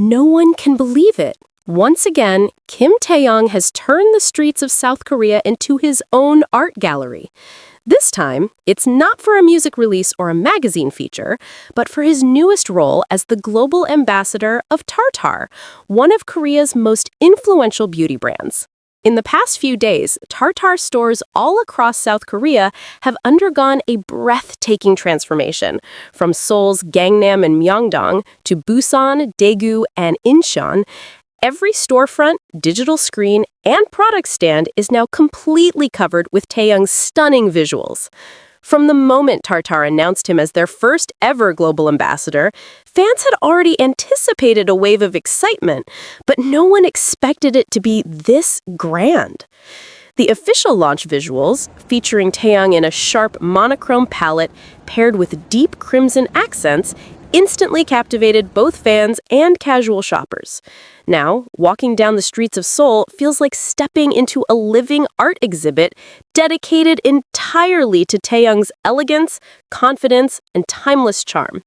No one can believe it. Once again, Kim Taehyung has turned the streets of South Korea into his own art gallery. This time, it's not for a music release or a magazine feature, but for his newest role as the global ambassador of TIRTIR, one of Korea's most influential beauty brands. In the past few days, TIRTIR stores all across South Korea have undergone a breathtaking transformation, from Seoul's Gangnam and Myeongdong to Busan, Daegu, and Incheon. Every storefront, digital screen, and product stand is now completely covered with Taehyung's stunning visuals. From the moment TIRTIR announced him as their first ever global ambassador, fans had already anticipated a wave of excitement, but no one expected it to be this grand. The official launch visuals, featuring Taehyung in a sharp monochrome palette paired with deep crimson accents, instantly captivated both fans and casual shoppers. Now, walking down the streets of Seoul feels like stepping into a living art exhibit dedicated entirely to Taehyung's elegance, confidence, and timeless charm.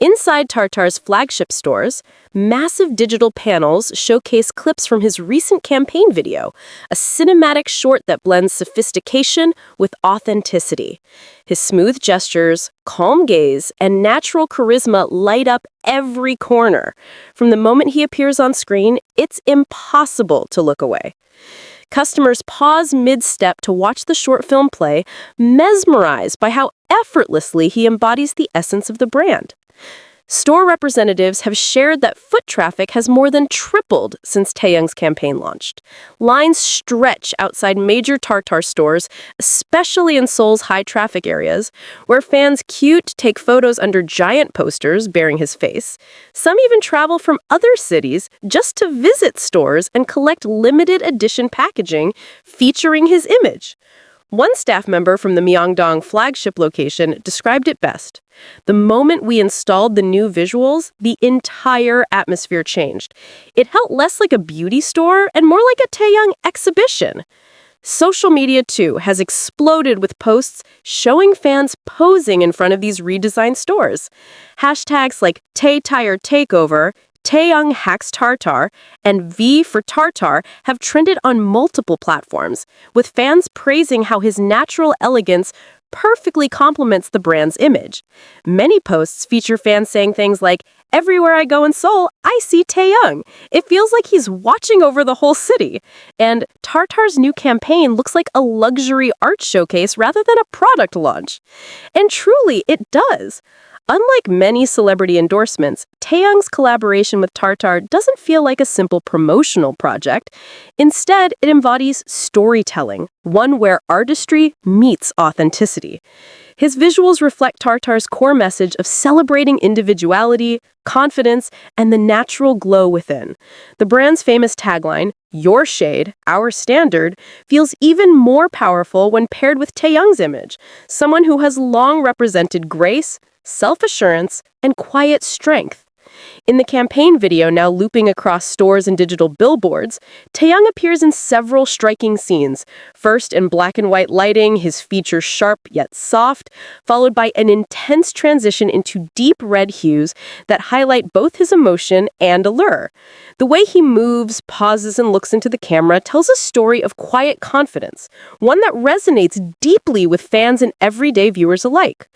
Inside TIRTIR's flagship stores, massive digital panels showcase clips from his recent campaign video, a cinematic short that blends sophistication with authenticity. His smooth gestures, calm gaze, and natural charisma light up every corner. From the moment he appears on screen, it's impossible to look away. Customers pause mid-step to watch the short film play, mesmerized by how effortlessly he embodies the essence of the brand. Store representatives have shared that foot traffic has more than tripled since Taehyung's campaign launched. Lines stretch outside major TIRTIR stores, especially in Seoul's high-traffic areas, where fans queue to take photos under giant posters bearing his face. Some even travel from other cities just to visit stores and collect limited edition packaging featuring his image. One staff member from the Myeongdong flagship location described it best. The moment we installed the new visuals, the entire atmosphere changed. It felt less like a beauty store and more like a Taehyung exhibition. Social media, too, has exploded with posts showing fans posing in front of these redesigned stores. Hashtags like TIRTIR takeover, Taehyung hacks TIRTIR, and V for TIRTIR have trended on multiple platforms, with fans praising how his natural elegance perfectly complements the brand's image. Many posts feature fans saying things like, "Everywhere I go in Seoul, I see Taehyung. It feels like he's watching over the whole city." And TIRTIR's new campaign looks like a luxury art showcase rather than a product launch. And truly, it does. Unlike many celebrity endorsements, Taehyung's collaboration with TIRTIR doesn't feel like a simple promotional project. Instead, it embodies storytelling, one where artistry meets authenticity. His visuals reflect TIRTIR's core message of celebrating individuality, confidence, and the natural glow within. The brand's famous tagline, "Your shade, our standard," feels even more powerful when paired with Taehyung's image, someone who has long represented grace, self-assurance, and quiet strength. In the campaign video now looping across stores and digital billboards, Taehyung appears in several striking scenes, first in black and white lighting, his features sharp yet soft, followed by an intense transition into deep red hues that highlight both his emotion and allure. The way he moves, pauses, and looks into the camera tells a story of quiet confidence, one that resonates deeply with fans and everyday viewers alike.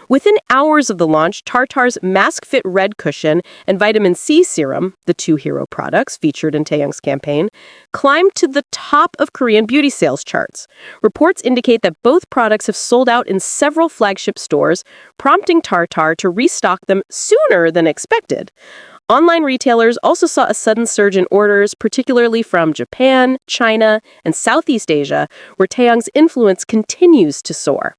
Within hours of the launch, TIRTIR's Mask Fit Red Cushion and Vitamin C Serum, the two hero products featured in Taehyung's campaign, climbed to the top of Korean beauty sales charts. Reports indicate that both products have sold out in several flagship stores, prompting TIRTIR to restock them sooner than expected. Online retailers also saw a sudden surge in orders, particularly from Japan, China, and Southeast Asia, where Taehyung's influence continues to soar.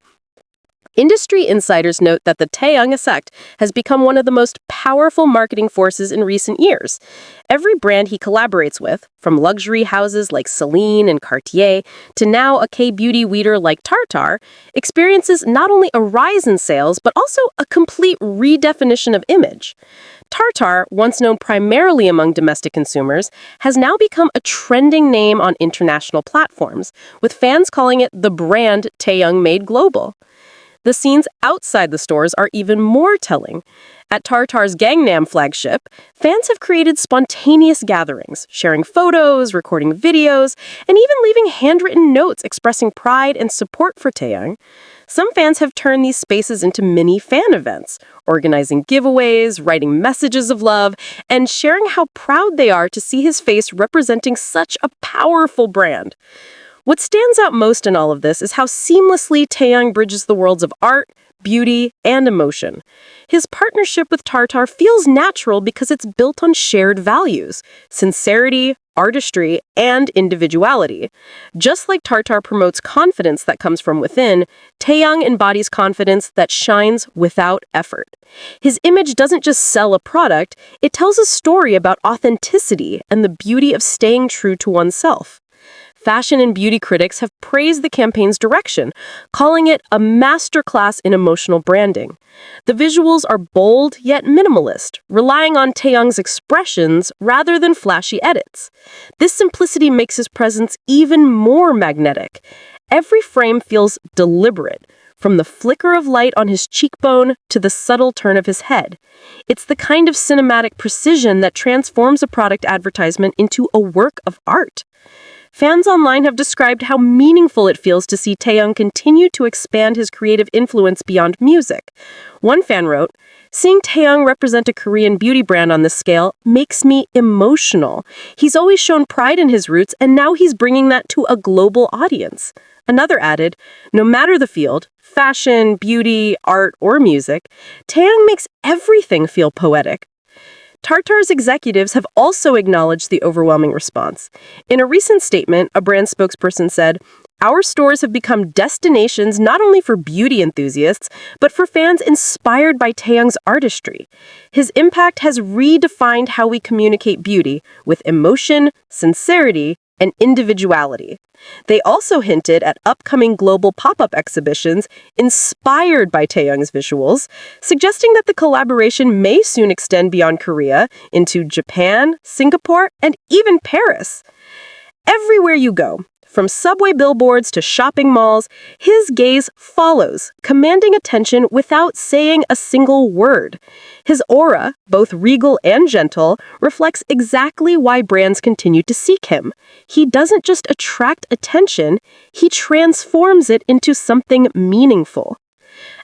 Industry insiders note that the Taehyung effect has become one of the most powerful marketing forces in recent years. Every brand he collaborates with, from luxury houses like Celine and Cartier to now a K-beauty leader like TIRTIR, experiences not only a rise in sales, but also a complete redefinition of image. TIRTIR, once known primarily among domestic consumers, has now become a trending name on international platforms, with fans calling it the brand Taehyung made global. The scenes outside the stores are even more telling. At TARTIR's Gangnam flagship, fans have created spontaneous gatherings, sharing photos, recording videos, and even leaving handwritten notes expressing pride and support for Taehyung. Some fans have turned these spaces into mini fan events, organizing giveaways, writing messages of love, and sharing how proud they are to see his face representing such a powerful brand. What stands out most in all of this is how seamlessly Taehyung bridges the worlds of art, beauty, and emotion. His partnership with TARTIR feels natural because it's built on shared values: sincerity, artistry, and individuality. Just like TARTIR promotes confidence that comes from within, Taehyung embodies confidence that shines without effort. His image doesn't just sell a product, it tells a story about authenticity and the beauty of staying true to oneself. Fashion and beauty critics have praised the campaign's direction, calling it a masterclass in emotional branding. The visuals are bold yet minimalist, relying on Taehyung's expressions rather than flashy edits. This simplicity makes his presence even more magnetic. Every frame feels deliberate, from the flicker of light on his cheekbone to the subtle turn of his head. It's the kind of cinematic precision that transforms a product advertisement into a work of art. Fans online have described how meaningful it feels to see Taehyung continue to expand his creative influence beyond music. One fan wrote, "Seeing Taehyung represent a Korean beauty brand on this scale makes me emotional. He's always shown pride in his roots, and now he's bringing that to a global audience." Another added, "No matter the field, fashion, beauty, art, or music, Taehyung makes everything feel poetic." TARTIR's executives have also acknowledged the overwhelming response. In a recent statement, a brand spokesperson said, "Our stores have become destinations not only for beauty enthusiasts, but for fans inspired by Taehyung's artistry. His impact has redefined how we communicate beauty with emotion, sincerity, and individuality." They also hinted at upcoming global pop-up exhibitions inspired by Taehyung's visuals, suggesting that the collaboration may soon extend beyond Korea into Japan, Singapore, and even Paris. Everywhere you go, from subway billboards to shopping malls, his gaze follows, commanding attention without saying a single word. His aura, both regal and gentle, reflects exactly why brands continue to seek him. He doesn't just attract attention, he transforms it into something meaningful.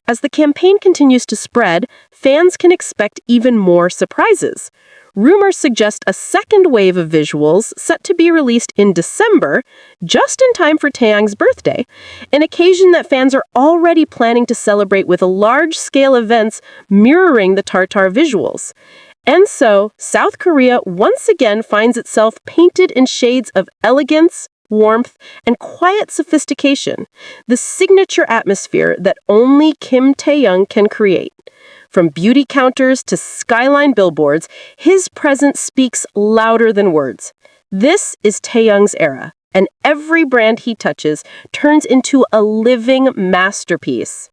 As the campaign continues to spread, fans can expect even more surprises. Rumors suggest a second wave of visuals set to be released in December, just in time for Taehyung's birthday, an occasion that fans are already planning to celebrate with large-scale events mirroring the TARTIR visuals. And so, South Korea once again finds itself painted in shades of elegance, warmth, and quiet sophistication, the signature atmosphere that only Kim Taehyung can create. From beauty counters to skyline billboards, his presence speaks louder than words. This is Taehyung's era, and every brand he touches turns into a living masterpiece.